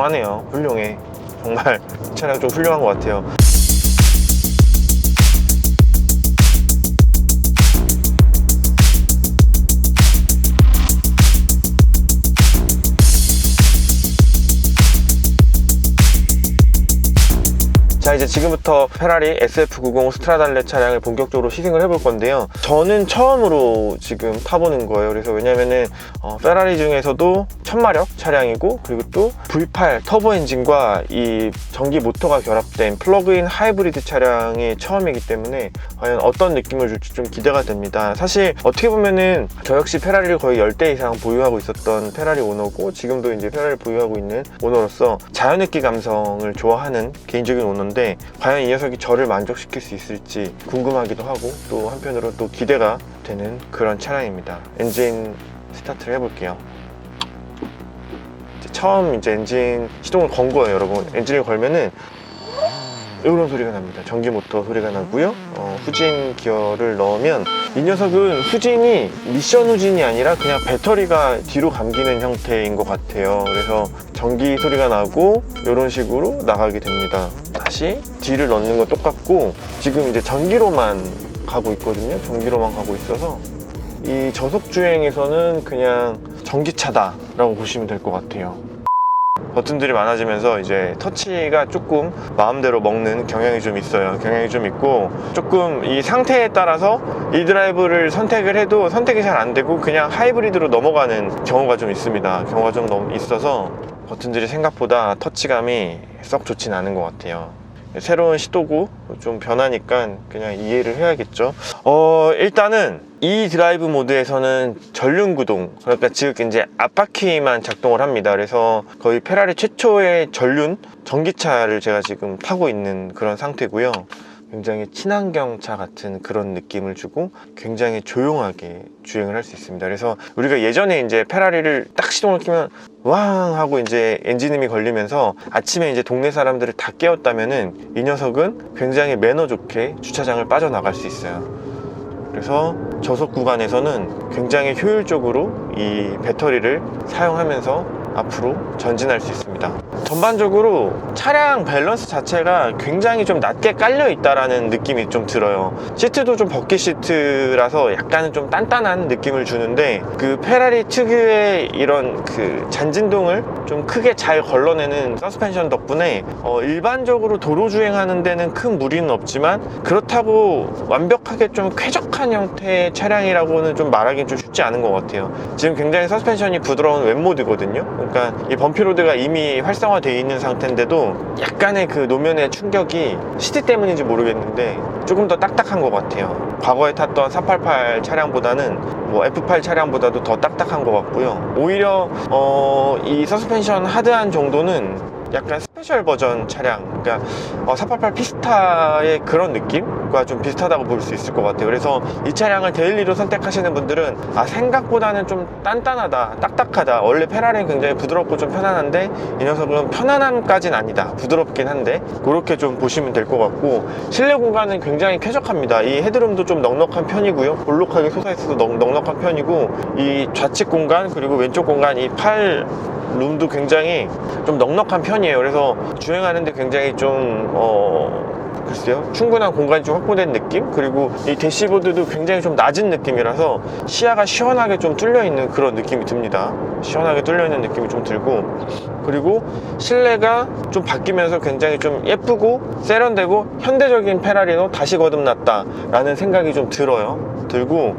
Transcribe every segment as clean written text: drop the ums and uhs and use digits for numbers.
훌륭하네요. 훌륭해. 정말 이 차량 좀 훌륭한 것 같아요. 자, 이제 지금부터 페라리 SF905 스트라달레 차량을 본격적으로 시승을 해볼 건데요. 저는 처음으로 지금 타보는 거예요. 그래서 왜냐면은 페라리 중에서도 1000마력 차량이고, 그리고 또 V8 터보 엔진과 이 전기 모터가 결합된 플러그인 하이브리드 차량이 처음이기 때문에 과연 어떤 느낌을 줄지 좀 기대가 됩니다. 사실 어떻게 보면은 저 역시 페라리를 거의 10대 이상 보유하고 있었던 페라리 오너고, 지금도 이제 페라리를 보유하고 있는 오너로서 자연흡기 감성을 좋아하는 개인적인 오너인데, 과연 이 녀석이 저를 만족시킬 수 있을지 궁금하기도 하고, 또 한편으로 또 기대가 되는 그런 차량입니다. 엔진 스타트를 해볼게요. 처음 이제 엔진 시동을 건 거예요, 여러분. 엔진을 걸면은 이런 소리가 납니다. 전기 모터 소리가 나고요. 후진 기어를 넣으면 이 녀석은 후진이 미션 후진이 아니라 그냥 배터리가 뒤로 감기는 형태인 것 같아요. 그래서 전기 소리가 나고 이런 식으로 나가게 됩니다. 다시 뒤를 넣는 건 똑같고, 지금 이제 전기로만 가고 있거든요. 전기로만 가고 있어서 이 저속 주행에서는 그냥 전기차다 라고 보시면 될 것 같아요. 버튼들이 많아지면서 이제 터치가 조금 마음대로 먹는 경향이 좀 있어요. 경향이 좀 있고, 조금 이 상태에 따라서 이 드라이브를 선택을 해도 선택이 잘 안 되고 그냥 하이브리드로 넘어가는 경우가 좀 있습니다. 경우가 좀 있어서 버튼들이 생각보다 터치감이 썩 좋진 않은 것 같아요. 새로운 시도고 좀 변하니까 그냥 이해를 해야겠죠. 일단은 이 드라이브 모드에서는 전륜구동, 그러니까 즉 이제 앞바퀴만 작동을 합니다. 그래서 거의 페라리 최초의 전륜 전기차를 제가 지금 타고 있는 그런 상태고요. 굉장히 친환경차 같은 그런 느낌을 주고 굉장히 조용하게 주행을 할 수 있습니다. 그래서 우리가 예전에 이제 페라리를 딱 시동을 켜면 왕 하고 이제 엔진음이 걸리면서 아침에 이제 동네 사람들을 다 깨웠다면은 이 녀석은 굉장히 매너 좋게 주차장을 빠져나갈 수 있어요. 그래서 저속 구간에서는 굉장히 효율적으로 이 배터리를 사용하면서 앞으로 전진할 수 있습니다. 전반적으로 차량 밸런스 자체가 굉장히 좀 낮게 깔려 있다라는 느낌이 좀 들어요. 시트도 좀 버킷 시트라서 약간은 좀 단단한 느낌을 주는데, 그 페라리 특유의 이런 그 잔진동을 좀 크게 잘 걸러내는 서스펜션 덕분에 일반적으로 도로 주행하는 데는 큰 무리는 없지만, 그렇다고 완벽하게 좀 쾌적한 형태의 차량이라고는 좀 말하기는 좀 쉽지 않은 것 같아요. 지금 굉장히 서스펜션이 부드러운 웹모드거든요. 그러니까 이 범피로드가 이미 활성화되어 있는 상태인데도 약간의 그 노면의 충격이 시트 때문인지 모르겠는데 조금 더 딱딱한 것 같아요. 과거에 탔던 488 차량보다는 뭐 F8 차량보다도 더 딱딱한 것 같고요. 오히려 이 서스펜션 하드한 정도는 약간 스페셜 버전 차량, 그러니까 488 피스타의 그런 느낌과 좀 비슷하다고 볼 수 있을 것 같아요. 그래서 이 차량을 데일리로 선택하시는 분들은 생각보다는 좀 단단하다, 딱딱하다. 원래 페라리는 굉장히 부드럽고 좀 편안한데 이 녀석은 편안함까지는 아니다, 부드럽긴 한데, 그렇게 좀 보시면 될 것 같고, 실내 공간은 굉장히 쾌적합니다. 이 헤드룸도 좀 넉넉한 편이고요. 볼록하게 솟아있어서 넉넉한 편이고, 이 좌측 공간 그리고 왼쪽 공간, 이 팔 룸도 굉장히 좀 넉넉한 편이에요. 그래서 주행하는데 굉장히 좀 글쎄요, 충분한 공간이 좀 확보된 느낌? 그리고 이 대시보드도 굉장히 좀 낮은 느낌이라서 시야가 시원하게 좀 뚫려있는 그런 느낌이 듭니다. 시원하게 뚫려있는 느낌이 좀 들고, 그리고 실내가 좀 바뀌면서 굉장히 좀 예쁘고 세련되고 현대적인 페라리로 다시 거듭났다 라는 생각이 좀 들고,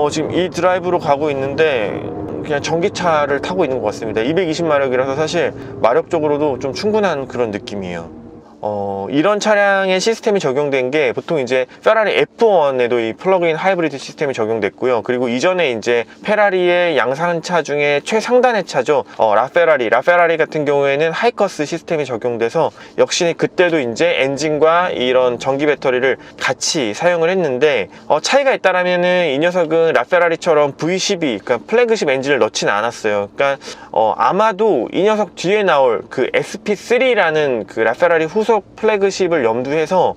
지금 이 드라이브로 가고 있는데 그냥 전기차를 타고 있는 것 같습니다. 220마력이라서 사실 마력적으로도 좀 충분한 그런 느낌이에요. 이런 차량의 시스템이 적용된 게 보통 이제 페라리 F1에도 이 플러그인 하이브리드 시스템이 적용됐고요. 그리고 이전에 이제 페라리의 양산차 중에 최상단의 차죠. 라페라리 같은 경우에는 하이커스 시스템이 적용돼서 역시 그때도 이제 엔진과 이런 전기 배터리를 같이 사용을 했는데, 차이가 있다라면은 이 녀석은 라페라리처럼 V12, 그러니까 플래그십 엔진을 넣지는 않았어요. 그러니까 아마도 이 녀석 뒤에 나올 그 SP3라는 그 라페라리 후속 초속 플래그십을 염두해서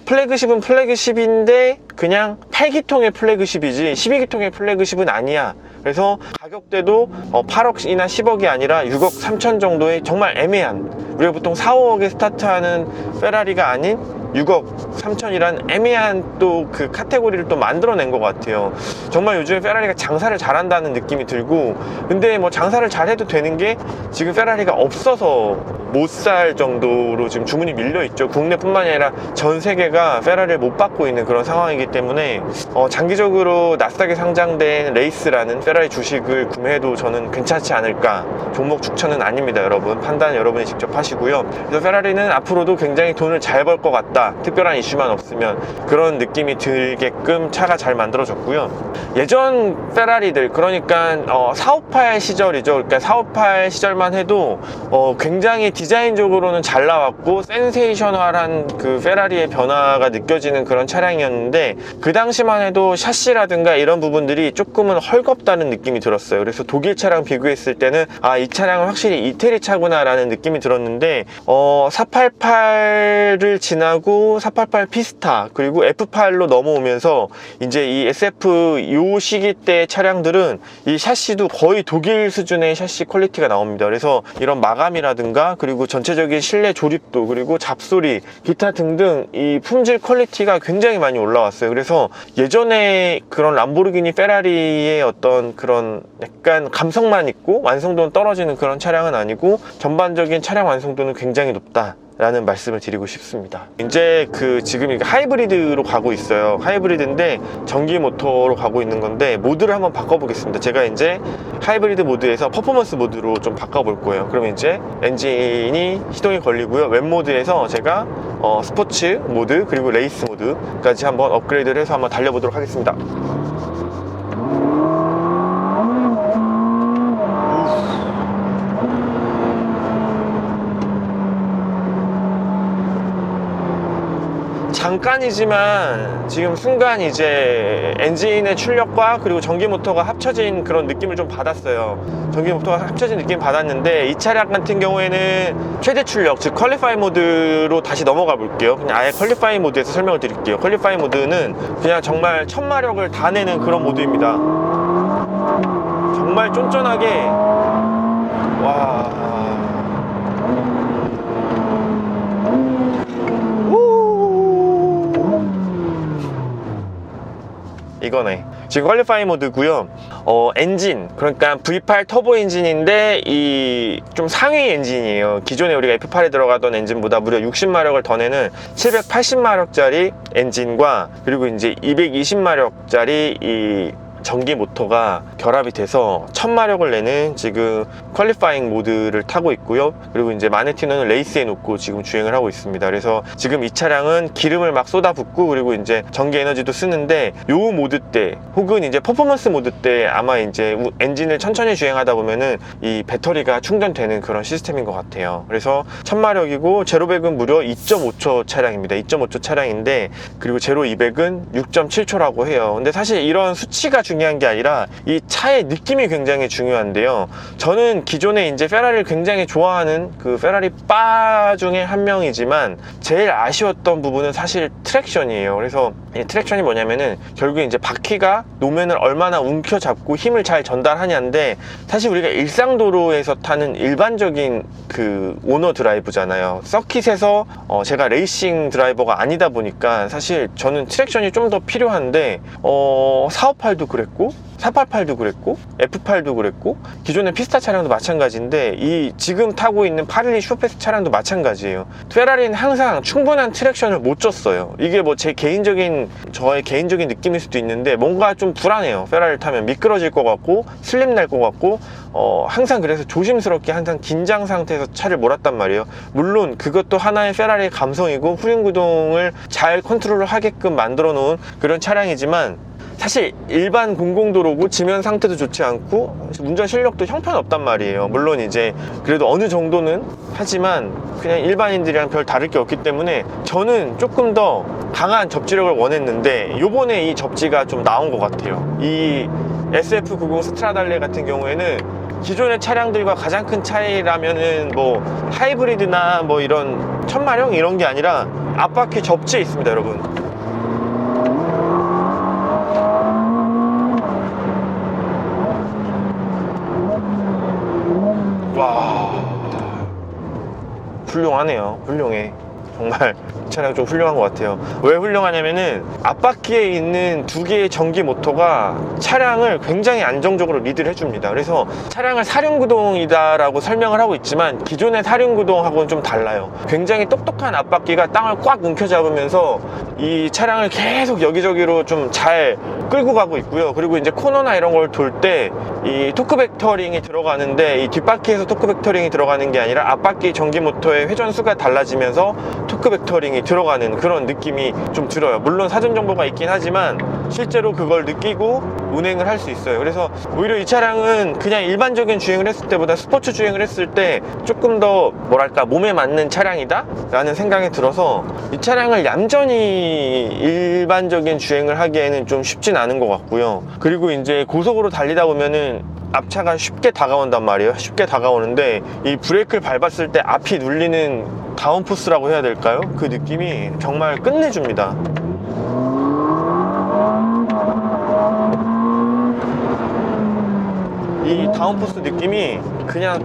플래그십은 플래그십인데 그냥 8기통의 플래그십이지 12기통의 플래그십은 아니야. 그래서 가격대도 8억이나 10억이 아니라 6억 3천 정도의 정말 애매한, 우리가 보통 4, 5억에 스타트하는 페라리가 아닌 6억 3천이란 애매한 또 그 카테고리를 또 만들어낸 것 같아요. 정말 요즘에 페라리가 장사를 잘한다는 느낌이 들고, 근데 뭐 장사를 잘해도 되는 게 지금 페라리가 없어서 못 살 정도로 지금 주문이 밀려 있죠. 국내뿐만이 아니라 전 세계가 페라리를 못 받고 있는 그런 상황이기 때문에 장기적으로 나스닥에 상장된 레이스라는 페라리 주식을 구매해도 저는 괜찮지 않을까. 종목 추천은 아닙니다, 여러분. 판단 여러분이 직접 하시고요. 그래서 페라리는 앞으로도 굉장히 돈을 잘 벌 것 같다, 특별한 이슈만 없으면, 그런 느낌이 들게끔 차가 잘 만들어졌고요. 예전 페라리들, 그러니까 458 시절이죠. 그러니까 458 시절만 해도 굉장히 디자인적으로는 잘 나왔고 센세이셔널한 그 페라리의 변화가 느껴지는 그런 차량이었는데, 그 당시만 해도 샤시라든가 이런 부분들이 조금은 헐겁다는 느낌이 들었어요. 그래서 독일 차량 비교했을 때는 이 차량은 확실히 이태리 차구나 라는 느낌이 들었는데 488을 지나고 488 피스타 그리고 F8로 넘어오면서 이제 이 SF 요 시기 때 차량들은 이 샤시도 거의 독일 수준의 샤시 퀄리티가 나옵니다. 그래서 이런 마감이라든가 그리고 전체적인 실내 조립도 그리고 잡소리 기타 등등 이 품질 퀄리티가 굉장히 많이 올라왔어요. 그래서 예전에 그런 람보르기니 페라리의 어떤 그런 약간 감성만 있고 완성도는 떨어지는 그런 차량은 아니고 전반적인 차량 완성도는 굉장히 높다 라는 말씀을 드리고 싶습니다. 이제 지금 이게 하이브리드로 가고 있어요. 하이브리드인데 전기 모터로 가고 있는 건데 모드를 한번 바꿔보겠습니다. 제가 이제 하이브리드 모드에서 퍼포먼스 모드로 좀 바꿔볼 거예요. 그러면 이제 엔진이 시동이 걸리고요. 웹 모드에서 제가 스포츠 모드 그리고 레이스 모드까지 한번 업그레이드를 해서 한번 달려보도록 하겠습니다. 잠깐이지만 지금 순간 이제 엔진의 출력과 그리고 전기 모터가 합쳐진 그런 느낌을 좀 받았어요. 전기 모터가 합쳐진 느낌 받았는데 이 차량 같은 경우에는 최대 출력, 즉 퀄리파이 모드로 다시 넘어가 볼게요. 그냥 아예 퀄리파이 모드에서 설명을 드릴게요. 퀄리파이 모드는 그냥 정말 천마력을 다 내는 그런 모드입니다. 정말 쫀쫀하게, 와, 이거네. 지금 퀄리파이 모드고요. 엔진, 그러니까 V8 터보 엔진인데 이 좀 상위 엔진이에요. 기존에 우리가 F8에 들어가던 엔진보다 무려 60마력을 더 내는 780마력짜리 엔진과 그리고 이제 220마력짜리 이 전기 모터가 결합이 돼서 1000마력을 내는 지금 퀄리파잉 모드를 타고 있고요. 그리고 이제 마네티노는 레이스에 놓고 지금 주행을 하고 있습니다. 그래서 지금 이 차량은 기름을 막 쏟아붓고 그리고 이제 전기 에너지도 쓰는데 요 모드 때 혹은 이제 퍼포먼스 모드 때 아마 이제 엔진을 천천히 주행하다 보면은 이 배터리가 충전되는 그런 시스템인 것 같아요. 그래서 1000마력이고 제로 100은 무려 2.5초 차량입니다. 2.5초 차량인데 그리고 제로 200은 6.7초라고 해요. 근데 사실 이런 수치가 중요한 게 아니라 이 차의 느낌이 굉장히 중요한데요. 저는 기존에 이제 페라리를 굉장히 좋아하는 그 페라리 바 중에 한 명이지만 제일 아쉬웠던 부분은 사실 트랙션이에요. 그래서 이 트랙션이 뭐냐면은 결국에 이제 바퀴가 노면을 얼마나 움켜잡고 힘을 잘 전달하냐인데 사실 우리가 일상도로에서 타는 일반적인 그 오너 드라이브잖아요. 서킷에서 제가 레이싱 드라이버가 아니다 보니까 사실 저는 트랙션이 좀 더 필요한데 458도 그랬고 488도 그랬고 F8도 그랬고 기존의 피스타 차량도 마찬가지인데 이 지금 타고 있는 812 슈퍼패스 차량도 마찬가지예요. 페라리는 항상 충분한 트랙션을 못 줬어요. 이게 뭐 저의 개인적인 느낌일 수도 있는데 뭔가 좀 불안해요. 페라리를 타면 미끄러질 것 같고 슬립 날 것 같고 항상 그래서 조심스럽게 항상 긴장 상태에서 차를 몰았단 말이에요. 물론 그것도 하나의 페라리의 감성이고 후륜구동을 잘 컨트롤을 하게끔 만들어 놓은 그런 차량이지만 사실 일반 공공도로고 지면 상태도 좋지 않고 운전 실력도 형편없단 말이에요. 물론 이제 그래도 어느 정도는 하지만 그냥 일반인들이랑 별 다를 게 없기 때문에 저는 조금 더 강한 접지력을 원했는데 요번에 이 접지가 좀 나온 것 같아요. 이 SF90 스트라달레 같은 경우에는 기존의 차량들과 가장 큰 차이라면은 뭐 하이브리드나 뭐 이런 천마력 이런 게 아니라 앞바퀴 접지에 있습니다, 여러분. 와, 훌륭하네요. 훌륭해. 정말 이 차량 좀 훌륭한 것 같아요. 왜 훌륭하냐면은 앞바퀴에 있는 두 개의 전기 모터가 차량을 굉장히 안정적으로 리드를 해줍니다. 그래서 차량을 사륜구동이다 라고 설명을 하고 있지만 기존의 사륜구동하고는 좀 달라요. 굉장히 똑똑한 앞바퀴가 땅을 꽉 움켜잡으면서 이 차량을 계속 여기저기로 좀 잘 끌고 가고 있고요. 그리고 이제 코너나 이런 걸 돌 때 이 토크 벡터링이 들어가는데, 이 뒷바퀴에서 토크 벡터링이 들어가는 게 아니라 앞바퀴 전기 모터의 회전수가 달라지면서 토크 벡터링이 들어가는 그런 느낌이 좀 들어요. 물론 사전 정보가 있긴 하지만 실제로 그걸 느끼고 운행을 할 수 있어요. 그래서 오히려 이 차량은 그냥 일반적인 주행을 했을 때보다 스포츠 주행을 했을 때 조금 더 뭐랄까 몸에 맞는 차량이다 라는 생각이 들어서 이 차량을 얌전히 일반적인 주행을 하기에는 좀 쉽진 않은 것 같고요. 그리고 이제 고속으로 달리다 보면은 앞차가 쉽게 다가온단 말이에요. 쉽게 다가오는데 이 브레이크를 밟았을 때 앞이 눌리는 다운포스라고 해야 될까요? 그 느낌이 정말 끝내줍니다. 이 다운포스 느낌이 그냥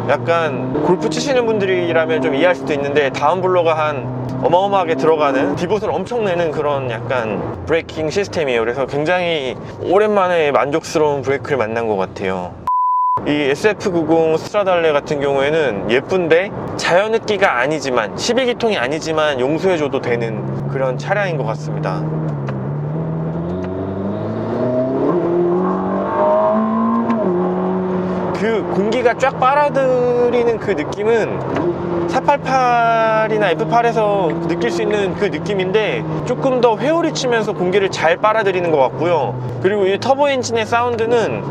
약간 골프 치시는 분들이라면 좀 이해할 수도 있는데 다운블러가 한 어마어마하게 들어가는 디봇을 엄청 내는 그런 약간 브레이킹 시스템이에요. 그래서 굉장히 오랜만에 만족스러운 브레이크를 만난 것 같아요. 이 SF90 스트라달레 같은 경우에는 예쁜데 자연흡기가 아니지만 12기통이 아니지만 용서해줘도 되는 그런 차량인 것 같습니다. 그 공기가 쫙 빨아들이는 그 느낌은 488이나 F8에서 느낄 수 있는 그 느낌인데 조금 더 회오리 치면서 공기를 잘 빨아들이는 것 같고요. 그리고 이 터보 엔진의 사운드는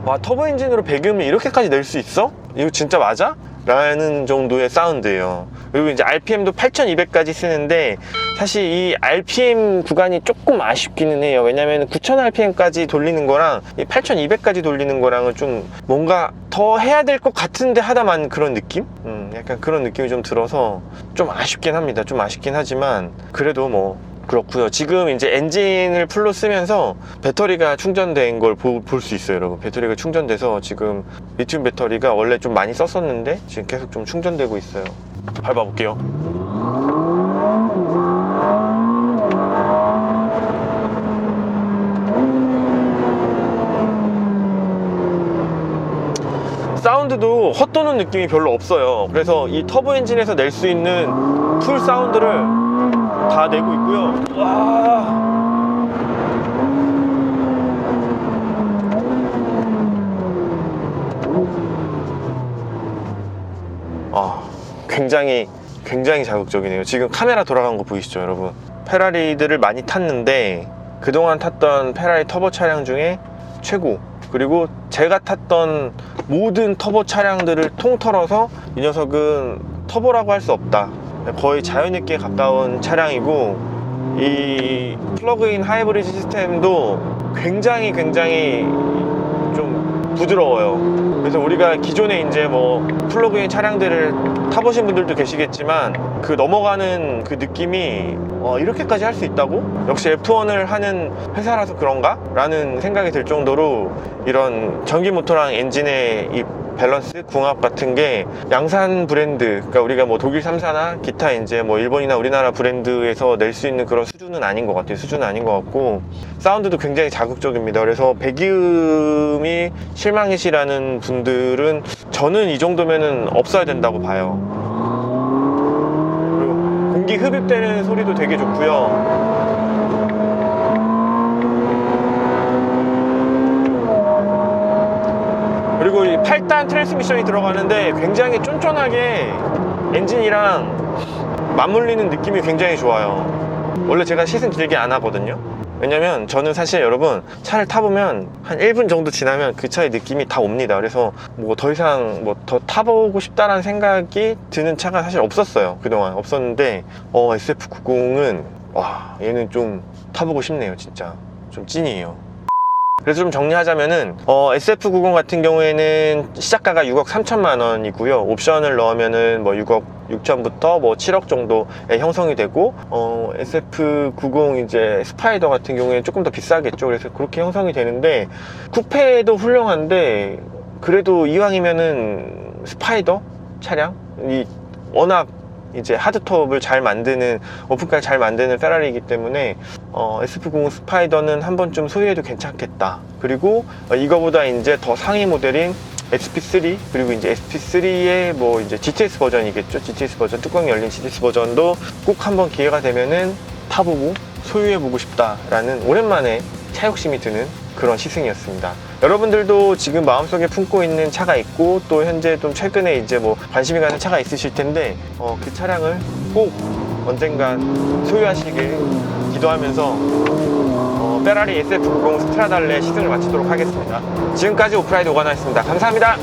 와, 터보 엔진으로 배기음을 이렇게까지 낼 수 있어? 이거 진짜 맞아? 라는 정도의 사운드예요. 그리고 이제 RPM도 8200까지 쓰는데 사실 이 RPM 구간이 조금 아쉽기는 해요. 왜냐면 9000rpm까지 돌리는 거랑 8200까지 돌리는 거랑은 좀 뭔가 더 해야 될 것 같은데 하다만 그런 느낌? 약간 그런 느낌이 좀 들어서 좀 아쉽긴 합니다. 좀 아쉽긴 하지만 그래도 뭐 그렇고요. 지금 이제 엔진을 풀로 쓰면서 배터리가 충전된 걸 볼 수 있어요, 여러분. 배터리가 충전돼서 지금 리튬 배터리가 원래 좀 많이 썼었는데 지금 계속 좀 충전되고 있어요. 밟아볼게요. 사운드도 헛도는 느낌이 별로 없어요. 그래서 이 터보 엔진에서 낼 수 있는 풀 사운드를 다 내고 있고요. 와. 굉장히 자극적이네요. 지금 카메라 돌아간 거 보이시죠, 여러분? 페라리들을 많이 탔는데 그동안 탔던 페라리 터보 차량 중에 최고. 그리고 제가 탔던 모든 터보 차량들을 통틀어서 이 녀석은 터보라고 할 수 없다. 거의 자연흡기에 가까운 차량이고, 이 플러그인 하이브리드 시스템도 굉장히 좀 부드러워요. 그래서 우리가 기존에 이제 뭐 플러그인 차량들을 타보신 분들도 계시겠지만 그 넘어가는 그 느낌이 이렇게까지 할 수 있다고? 역시 F1을 하는 회사라서 그런가? 라는 생각이 들 정도로 이런 전기 모터랑 엔진의 이 밸런스, 궁합 같은 게 양산 브랜드, 그러니까 우리가 뭐 독일 3사나 기타 이제 뭐 일본이나 우리나라 브랜드에서 낼 수 있는 그런 수준은 아닌 것 같아요. 수준은 아닌 것 같고, 사운드도 굉장히 자극적입니다. 그래서 배기음이 실망이시라는 분들은 저는 이 정도면은 없어야 된다고 봐요. 그리고 공기 흡입되는 소리도 되게 좋고요. 그리고 이 8단 트랜스미션이 들어가는데 굉장히 쫀쫀하게 엔진이랑 맞물리는 느낌이 굉장히 좋아요. 원래 제가 시승 길게 안 하거든요. 왜냐면 저는 사실 여러분 차를 타보면 한 1분 정도 지나면 그 차의 느낌이 다 옵니다. 그래서 뭐 더 이상 뭐 더 타보고 싶다라는 생각이 드는 차가 사실 없었어요. 그동안 없었는데 SF90은 와, 얘는 좀 타보고 싶네요. 진짜 좀 찐이에요. 그래서 좀 정리하자면은 SF90 같은 경우에는 시작가가 6억 3천만 원이고요. 옵션을 넣으면은 뭐 6억 6천부터 뭐 7억 정도에 형성이 되고 SF90 이제 스파이더 같은 경우에는 조금 더 비싸겠죠. 그래서 그렇게 형성이 되는데 쿠페도 훌륭한데 그래도 이왕이면은 스파이더 차량이 워낙 이제 하드톱을 잘 만드는 오픈카를 잘 만드는 페라리이기 때문에 SF90 스파이더는 한 번쯤 소유해도 괜찮겠다. 그리고 이거보다 이제 더 상위 모델인 SP3 그리고 이제 SP3의 뭐 이제 GTS 버전이겠죠. GTS 버전 뚜껑이 열린 GTS 버전도 꼭 한번 기회가 되면은 타보고 소유해보고 싶다라는 오랜만에 차 욕심이 드는 그런 시승이었습니다. 여러분들도 지금 마음속에 품고 있는 차가 있고 또 현재 좀 최근에 이제 뭐 관심이 가는 차가 있으실 텐데 그 차량을 꼭 언젠간 소유하시길 기도하면서 페라리 SF90 스트라달레 시승을 마치도록 하겠습니다. 지금까지 오프라이드 오가나였습니다. 감사합니다.